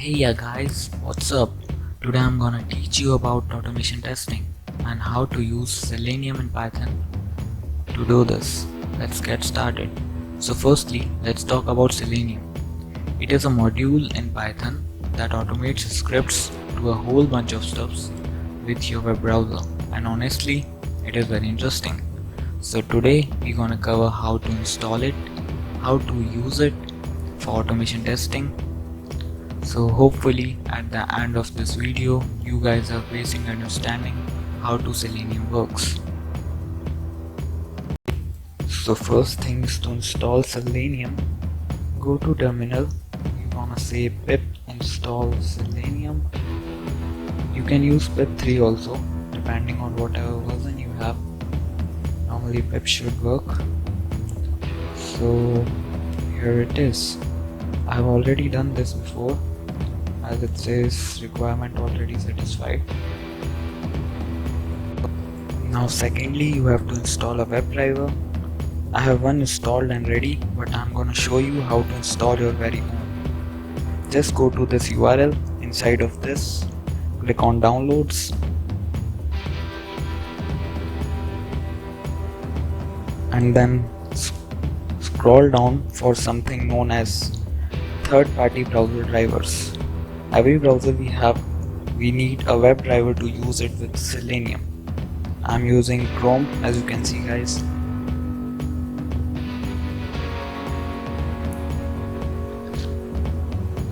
Hey guys, what's up? Today I'm gonna teach you about automation testing and how to use Selenium in Python to do this. Let's get started. So firstly, let's talk about Selenium. It is a module in Python that automates scripts to a whole bunch of stuffs with your web browser, and honestly, it is very interesting. So today we're gonna cover how to install it, how to use it for automation testing. So hopefully at the end of this video you guys have basic understanding how to Selenium works. So first thing is to install Selenium. Go to terminal, you wanna say pip install Selenium. You can use pip 3 also depending on whatever version you have. Normally pip should work. So here it is. I've already done this before, as it says requirement already satisfied. Now secondly, you have to install a web driver. I have one installed and ready, but I'm gonna show you how to install your very own. Just go to this URL. Inside of this, click on downloads, and then scroll down for something known as third-party browser drivers. Every browser we need a web driver to use it with Selenium. I'm using Chrome, as you can see guys.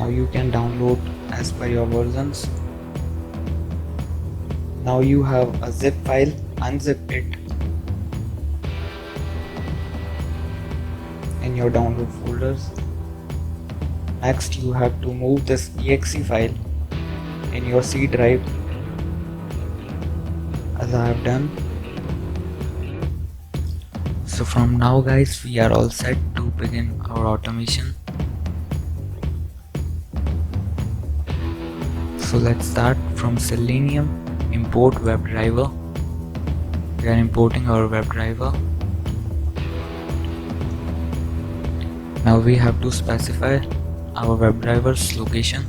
Now you can download as per your versions. Now you have a zip file, unzip it in your download folders. Next you have to move this exe file in your C drive, as I have done. So from now guys, we are all set to begin our automation. So let's start from Selenium, import WebDriver. We are importing our WebDriver. Now we have to specify our WebDriver's location.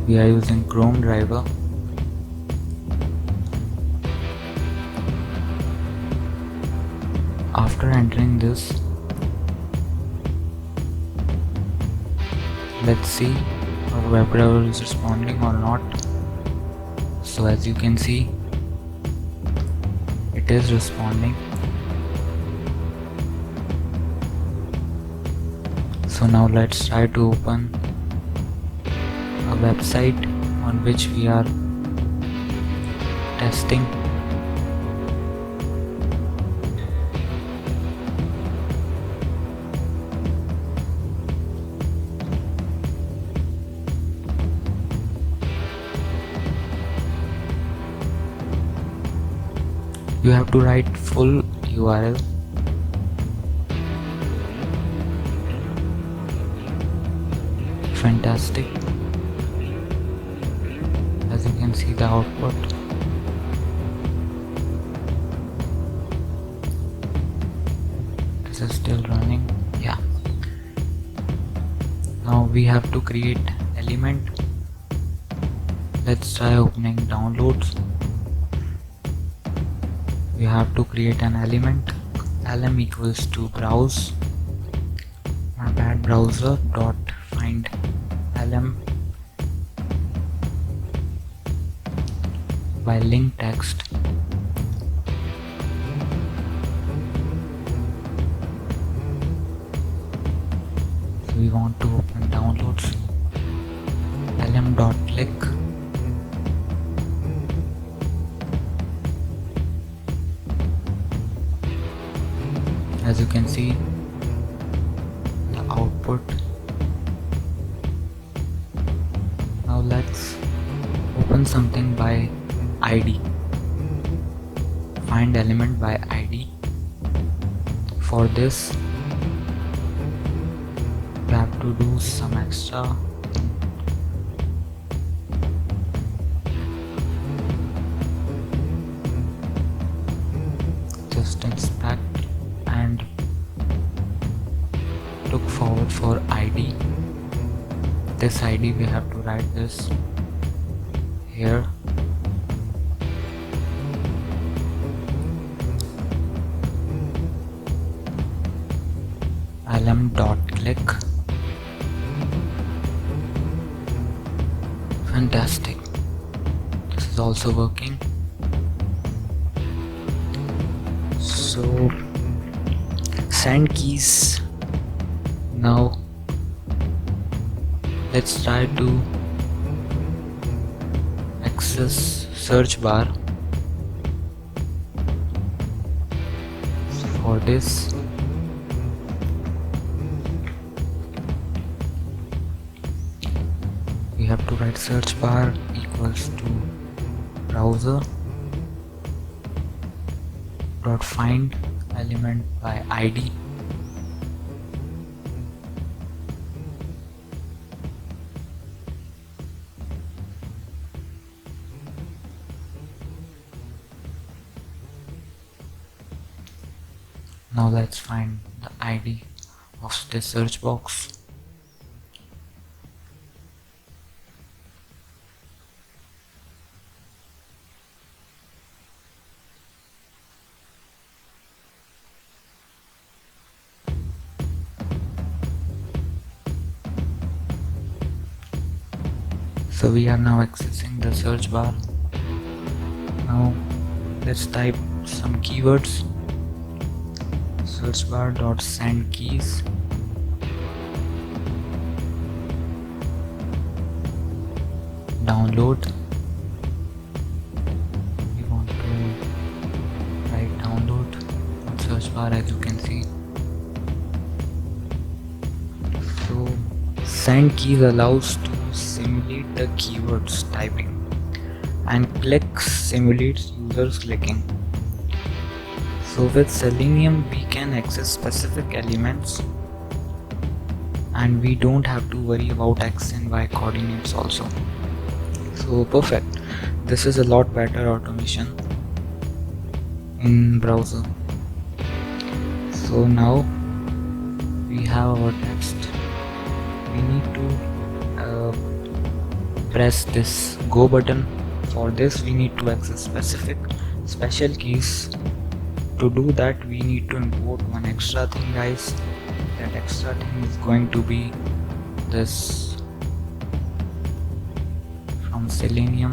We are using Chrome driver. After entering this, let's see our WebDriver is responding or not. So as you can see, it is responding. So now let's try to open a website on which we are testing. You have to write full URL. Fantastic. As you can see the output. This is still running. Yeah. Now we have to create element. Let's try opening downloads. We have to create an element. lm equals to browse. My bad, browser dot find lm by link text. So we want to open downloads. lm dot click. As you can see the output. Now let's open something by ID. Find element by ID. For this we have to do some extra. Just inspect and look forward for ID. This ID we have to write this here. lm.click. Fantastic. This is also working. So send keys. Now let's try to access search bar. For this, we have to write search bar equals to browser dot find element by ID. Now let's find the ID of this search box. So we are now accessing the search bar. Now let's type some keywords. Search bar dot send keys. Download. We want to write download on search bar, as you can see. So send keys allows to simulate the keywords typing, and click simulates users clicking. So with Selenium we can access specific elements and we don't have to worry about X and Y coordinates also. So perfect. This is a lot better automation in browser. So now we have our text. We need to press this go button. For this we need to access special keys. To do that we need to import one extra thing, guys. That extra thing is going to be this from Selenium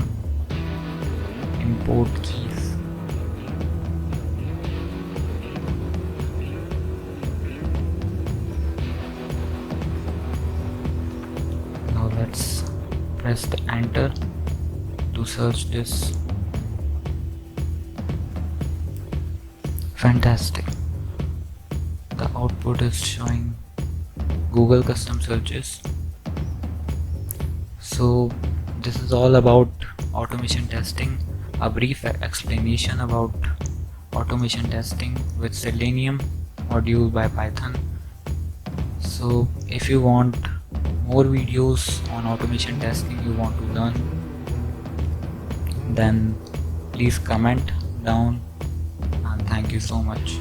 import keys. Now let's press the enter to search this. Fantastic. The output is showing Google custom searches. So this is all about automation testing, a brief explanation about automation testing with Selenium module by Python. So if you want more videos on automation testing, you want to learn, then please comment down. Thank you so much.